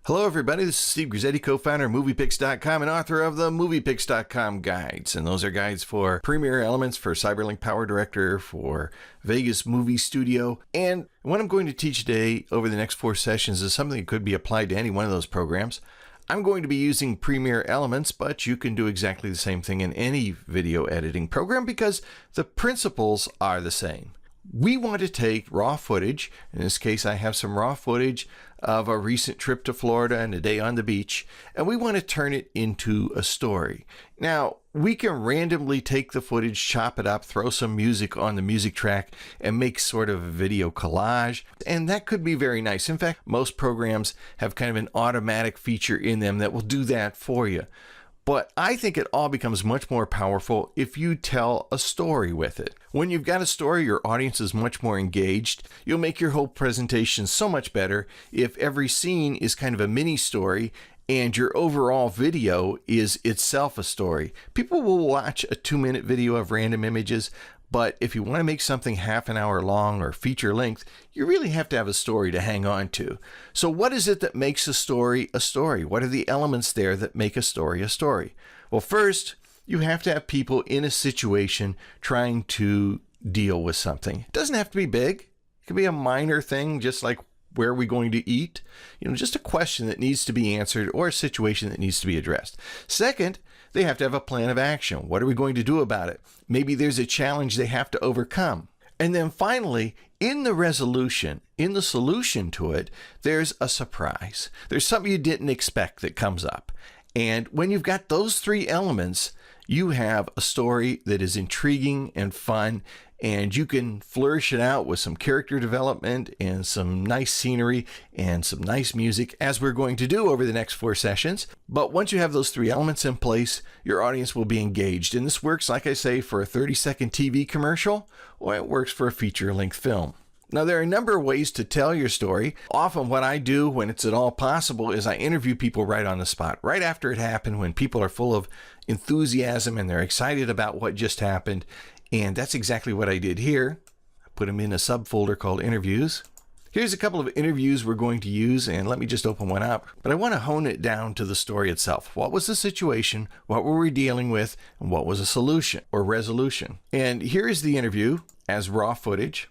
Hello everybody, this is Steve Grizzetti, co-founder of MoviePix.com and author of the MoviePix.com guides. And those are guides for Premiere Elements, for CyberLink PowerDirector, for Vegas Movie Studio. And what I'm going to teach today over the next 4 sessions is something that could be applied to any one of those programs. I'm going to be using Premiere Elements, but you can do exactly the same thing in any video editing program because the principles are the same. We want to take raw footage. In this case, I have some raw footage of a recent trip to Florida and a day on the beach, and we want to turn it into a story. Now, we can randomly take the footage, chop it up, throw some music on the music track, and make sort of a video collage, and that could be very nice. In fact, most programs have kind of an automatic feature in them that will do that for you. But I think it all becomes much more powerful if you tell a story with it. When you've got a story, your audience is much more engaged. You'll make your whole presentation so much better if every scene is kind of a mini story and your overall video is itself a story. People will watch a 2-minute video of random images, but if you want to make something half an hour long or feature length, you really have to have a story to hang on to. So what is it that makes a story a story? What are the elements there that make a story a story? Well, first, you have to have people in a situation trying to deal with something. It doesn't have to be big. It can be a minor thing, just like where are we going to eat? Just a question that needs to be answered or a situation that needs to be addressed. Second, they have to have a plan of action. What are we going to do about it? Maybe there's a challenge they have to overcome. And then finally, in the resolution, in the solution to it, there's a surprise. There's something you didn't expect that comes up. And when you've got those 3 elements, you have a story that is intriguing and fun, and you can flourish it out with some character development and some nice scenery and some nice music, as we're going to do over the next 4 sessions. But once you have those 3 elements in place, your audience will be engaged. And this works, like I say, for a 30-second TV commercial, or it works for a feature-length film. Now, there are a number of ways to tell your story. Often what I do when it's at all possible is I interview people right on the spot, right after it happened, when people are full of enthusiasm and they're excited about what just happened. And that's exactly what I did here. I put them in a subfolder called Interviews. Here's a couple of interviews we're going to use, and let me just open one up. But I want to hone it down to the story itself. What was the situation? What were we dealing with? And what was a solution or resolution? And here is the interview as raw footage.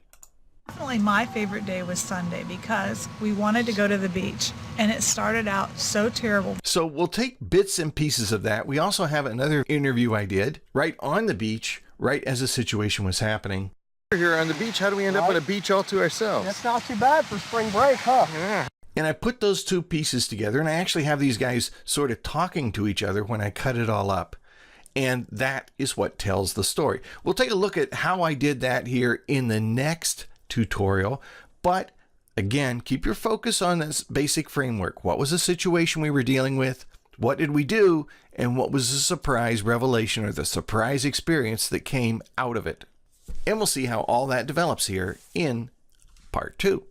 Definitely my favorite day was Sunday because we wanted to go to the beach and it started out so terrible. So we'll take bits and pieces of that. We also have another interview I did right on the beach, right as the situation was happening. We're here on the beach. How do we end up on a beach all to ourselves? That's not too bad for spring break, huh? Yeah. And I put those 2 pieces together, and I actually have these guys sort of talking to each other when I cut it all up. And that is what tells the story. We'll take a look at how I did that here in the next tutorial, but again, keep your focus on this basic framework. What was the situation we were dealing with? What did we do? And what was the surprise revelation or the surprise experience that came out of it? And we'll see how all that develops here in part 2.